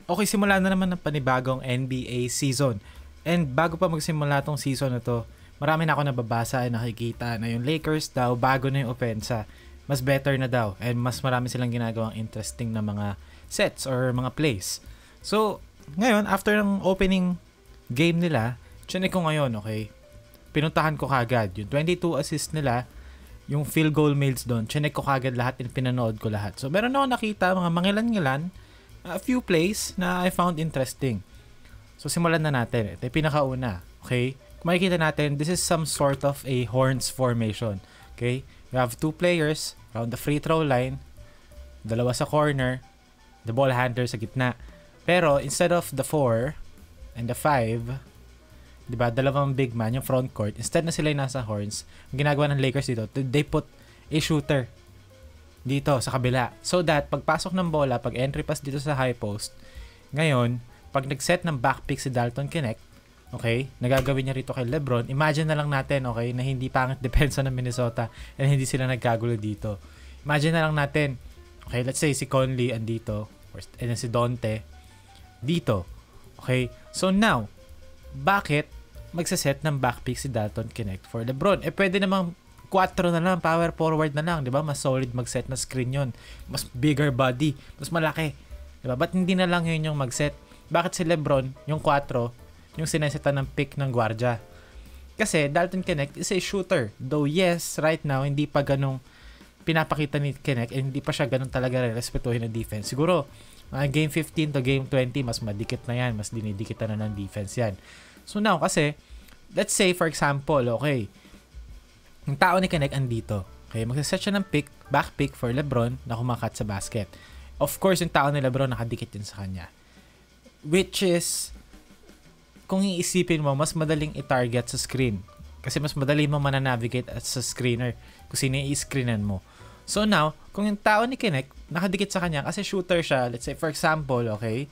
Okay, simula na naman ng panibagong NBA season. And bago pa magsimula tong season na to, marami na ako nababasa at nakikita na yung Lakers daw, bago na yung opensa, mas better na daw. And mas marami silang ginagawang interesting na mga sets or mga plays. So, ngayon, after ng opening game nila, chinek ko ngayon, okay? Pinuntahan ko kagad. Yung 22 assists nila, yung field goal males doon, chinek ko kagad lahat and pinanood ko lahat. So, meron ako nakita mga mangilan-ngilan, a few plays na I found interesting. So, simulan na natin. Ito yung pinakauna. Okay? Kung makikita natin, this is some sort of a horns formation. Okay? You have two players around the free throw line, dalawa sa corner, the ball handler sa gitna. Pero, instead of the 4 and the 5, diba, dalawang big man, yung front court, instead na sila yung nasa horns, ang ginagawa ng Lakers dito, they put a shooter dito sa kabila. So that, pagpasok ng bola, pag entry pass dito sa high post, ngayon, pag nag-set ng back pick si Dalton Knecht, okay, nagagawin niya rito kay LeBron, imagine na lang natin, okay, na hindi pangit depensa ng Minnesota and hindi sila nagkagulo dito. Imagine na lang natin, okay, let's say si Conley andito, and si Dante dito. Okay, so now, bakit magsaset ng back pick si Dalton Knecht for LeBron? Pwede namang 4 na lang, power forward na lang, di ba? Mas solid mag-set na screen yon, mas bigger body, mas malaki, di ba? Ba't hindi na lang yun yung mag-set? Bakit si LeBron, yung 4, yung sinesetan ng pick ng gwardya? Kasi Dalton Knecht is a shooter. Though yes, right now, hindi pa ganong pinapakita ni Knecht, and hindi pa siya ganun talaga respetuhin ng defense. Siguro, game 15 to game 20, mas madikit na yan, mas dinidikit na ng defense yan. So now, kasi, let's say, for example, okay, yung tao ni Knecht andito. Okay, magsaset siya ng pick, back pick for LeBron na kumakat sa basket. Of course, yung tao ni LeBron nakadikit din sa kanya. Which is, kung iisipin mo, mas madaling i-target sa screen. Kasi mas madali mo mananavigate at sa screener kung sino yung i-screenan mo. So now, kung yung tao ni Knecht nakadikit sa kanya kasi shooter siya, let's say, for example, okay,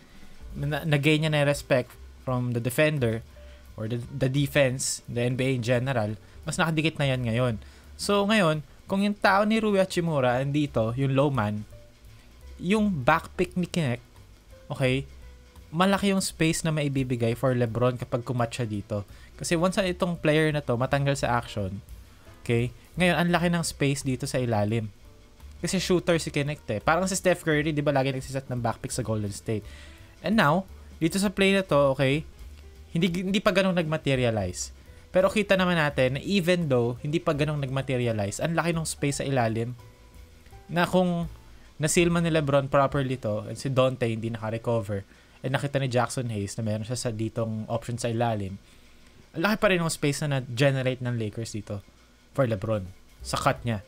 nag-gain niya na respect from the defender or the defense, the NBA in general, mas nakadikit na yan ngayon. So, ngayon, kung yung tao ni Rui Hachimura andito, yung low man, yung backpick ni Knecht, okay, malaki yung space na maibibigay for LeBron kapag kumatch siya dito. Kasi once itong player na to matanggal sa action, okay, ngayon, ang laki ng space dito sa ilalim. Kasi shooter si Knecht eh. Parang si Steph Curry, di ba lagi nagsiset ng backpick sa Golden State. And now, dito sa play na to, okay, hindi pa ganun nag-materialize. Pero kita naman natin na even though hindi pa ganong nag-materialize, ang laki ng space sa ilalim na kung na-seal man ni LeBron properly to and si Dante hindi naka-recover and nakita ni Jackson Hayes na meron siya sa ditong option sa ilalim, ang laki pa rin ng space na na-generate ng Lakers dito for LeBron sa cut niya.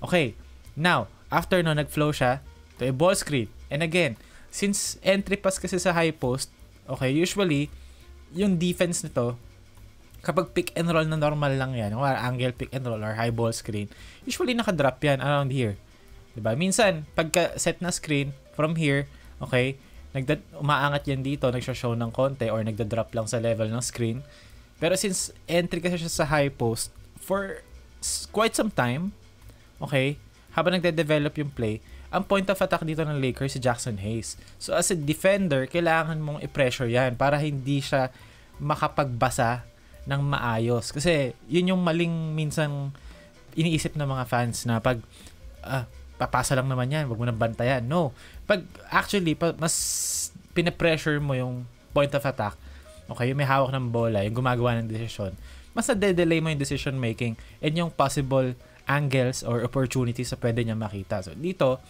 Okay, now, after no, nag-flow siya to a ball screen. And again, since entry pass kasi sa high post, okay, usually, yung defense nito, kapag pick and roll na normal lang yan, or angle pick and roll or high ball screen, usually nakadrop yan around here. Diba? Minsan, pagka set na screen from here, okay, umaangat yan dito, nagsha-show ng konti or nagda-drop lang sa level ng screen. Pero since entry kasi siya sa high post, for quite some time, okay, habang nagde-develop yung play, ang point of attack dito ng Lakers si Jackson Hayes. So as a defender, kailangan mong i-pressure yan para hindi siya makapagbasa ng maayos. Kasi yun yung maling minsan iniisip ng mga fans na pag papasa lang naman yan, wag mo nang bantayan. No. Pag actually, mas pinapressure mo yung point of attack, okay, yung may hawak ng bola, yung gumagawa ng desisyon, mas na-delay mo yung decision making and yung possible angles or opportunities na pwede niya makita. So dito,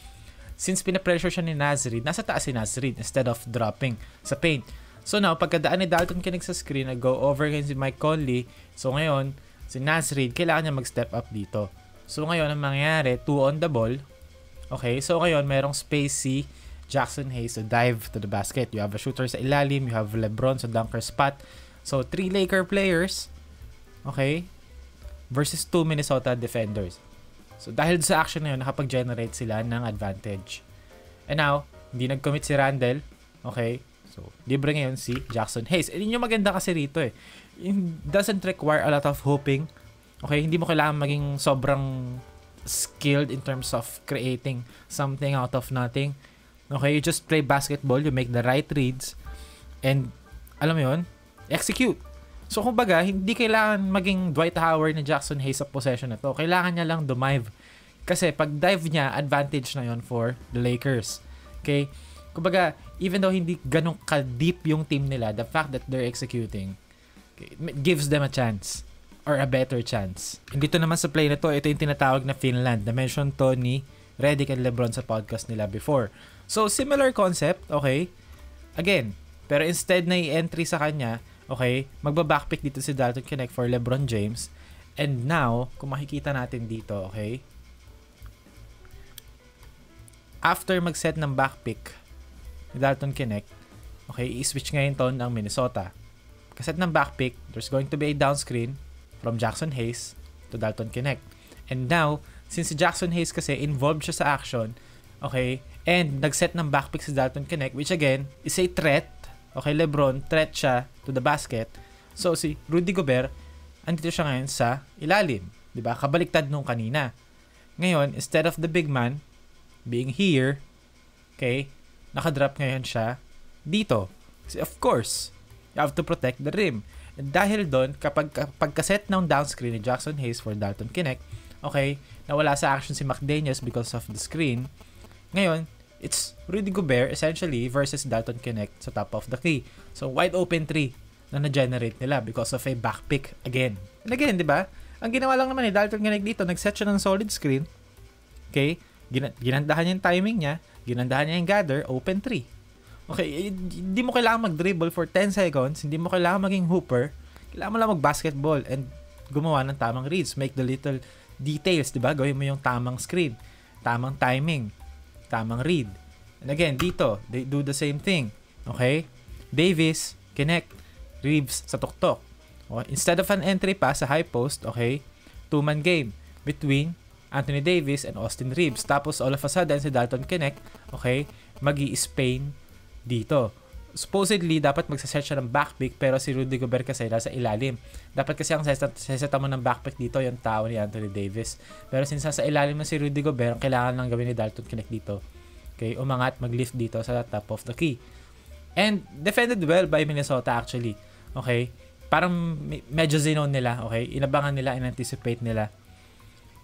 since pinapressure siya ni Naz Reid, nasa taas si Naz Reid instead of dropping sa paint. So now, pagkadaan ni Dalton Knecht sa screen, nag-go over against si Mike Conley. So ngayon, si Naz Reid, kailangan niya mag-step up dito. So ngayon, ang mangyayari, 2 on the ball. Okay, so ngayon, merong space si Jackson Hayes to dive to the basket. You have a shooter sa ilalim, you have LeBron sa dunker spot. So 3 Laker players, okay, versus 2 Minnesota defenders. So dahil sa action na yun, nakapag-generate sila ng advantage. And now, hindi nag-commit si Randle. Okay, so libre ngayon si Jackson Hayes. And yun yung maganda kasi rito eh. It doesn't require a lot of hoping. Okay, hindi mo kailangan maging sobrang skilled in terms of creating something out of nothing. Okay, you just play basketball, you make the right reads, and alam mo yun, execute. So kumbaga, hindi kailangan maging Dwight Howard na Jackson Hayes sa possession na to. Kailangan niya lang dumive. Kasi pag dive niya, advantage na yon for the Lakers. Okay? Kumbaga, even though hindi ganun ka-deep yung team nila, the fact that they're executing, okay, gives them a chance or a better chance. And dito naman sa play na to, ito yung tinatawag na Finland. Na-mention to ni Redick and LeBron sa podcast nila before. So, similar concept, okay? Again, pero instead na i-entry sa kanya, okay, magba-backpick dito si Dalton Knecht for LeBron James. And now, kung makikita natin dito, okay? After mag-set ng backpick ni Dalton Knecht, okay, i-switch ngayon to ng Minnesota. Kaset ng backpick, there's going to be a down screen from Jackson Hayes to Dalton Knecht. And now, since si Jackson Hayes kasi involved siya sa action, okay, and nag-set ng backpick si Dalton Knecht, which again, is a threat. Okay, LeBron, threat siya to the basket. So, si Rudy Gobert, andito siya ngayon sa ilalim. Diba? Kabaliktad nung kanina. Ngayon, instead of the big man being here, okay, nakadrop ngayon siya dito. Kasi of course, you have to protect the rim. And dahil doon, kapag pagkaset ng down screen ni Jackson Hayes for Dalton Knecht, okay, nawala sa action si McDaniels because of the screen. Ngayon, it's Rudy Gobert essentially versus Dalton Knecht sa top of the key. So, wide open 3 na na-generate nila because of a back pick again. And again, di ba? Ang ginawa lang naman ni Dalton Knecht dito, nag-set siya ng solid screen. Okay? Ginandahan niya yung timing niya, ginandahan niya yung gather, open 3. Okay, hindi mo kailangan mag-dribble for 10 seconds, hindi mo kailangan maging hooper, kailangan mo lang mag-basketball and gumawa ng tamang reads, make the little details, di ba? Gawin mo yung tamang screen, tamang timing, tamang read. And again, dito, they do the same thing. Okay? Davis, Knecht, Reeves sa tuktok. Okay? Instead of an entry pass sa high post, okay, 2-man game between Anthony Davis and Austin Reeves. Tapos, all of a sudden, si Dalton Knecht, okay, mag-i-Spain dito. Supposedly, dapat magsaset siya ng backpick, pero si Rudy Gobert kasi nasa ilalim. Dapat kasi ang seseta mo ng backpick dito, yung tao ni Anthony Davis. Pero since nasa ilalim na si Rudy Gobert, ang kailangan lang gawin ni Dalton Knecht dito, okay, umangat, mag-lift dito sa top of the key. And defended well by Minnesota actually. Okay? Parang medyo zone nila, okay? Inabangan nila, in-anticipate nila.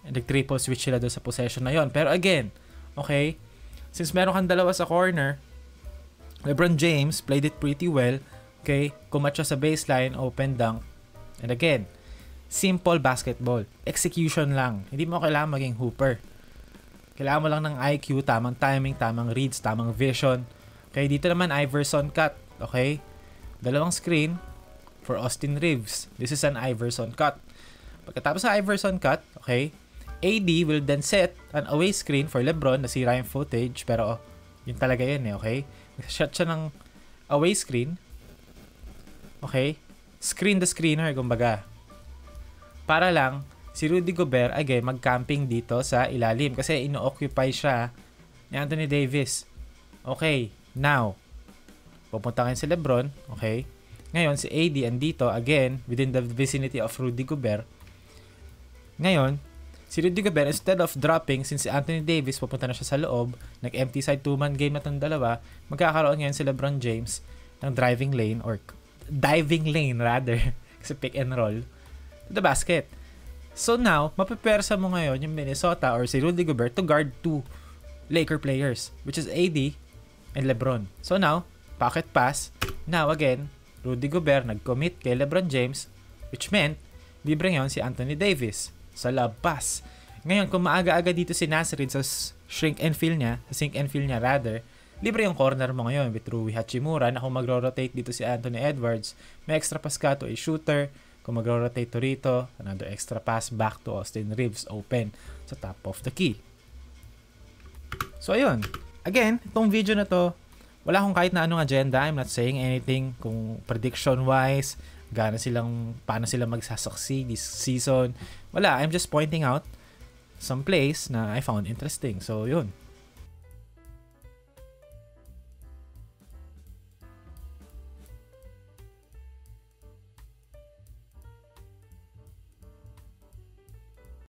And nag-triple switch sila doon sa possession na yon. Pero again, okay, since meron kang dalawa sa corner, LeBron James played it pretty well. Okay, kumatch siya sa baseline, open dunk. And again, simple basketball. Execution lang. Hindi mo kailangan maging hooper. Kailangan mo lang ng IQ, tamang timing, tamang reads, tamang vision. Okay, dito naman Iverson cut. Okay, dalawang screen for Austin Reeves. This is an Iverson cut. Pagkatapos sa Iverson cut, okay, AD will then set an away screen for LeBron. Nasira yung footage, pero yun talaga yun eh, okay? Shot siya ng away screen. Okay? Screen the screener, kumbaga. Para lang, si Rudy Gobert, again, mag-camping dito sa ilalim kasi ino-occupy siya ni Anthony Davis. Okay, now, pupunta kayo si LeBron, okay? Ngayon, si AD andito, again, within the vicinity of Rudy Gobert. Ngayon, si Rudy Gobert, instead of dropping, since si Anthony Davis pupunta na siya sa loob, nag-empty side 2-man game na itong dalawa, magkakaroon ngayon si LeBron James ng driving lane or diving lane rather, kasi pick and roll, to the basket. So now, mapipersa mo ngayon yung Minnesota or si Rudy Gobert to guard 2 Laker players, which is AD and LeBron. So now, pocket pass. Now again, Rudy Gobert nag-commit kay LeBron James, which meant, libre ngayon si Anthony Davis sa lob pass. Ngayon, kung maaga-aga dito si Nasrid sa sink and fill niya, libre yung corner mo ngayon with Rui Hachimura na kung magro-rotate dito si Anthony Edwards, may extra pass ka to a shooter. Kung magro-rotate to rito, another extra pass back to Austin Reeves open sa top of the key. So, ayun. Again, itong video na to, wala akong kahit na anong agenda. I'm not saying anything kung prediction-wise, paano sila magsasucceed this season. Wala, I'm just pointing out some plays na I found interesting. So, yun.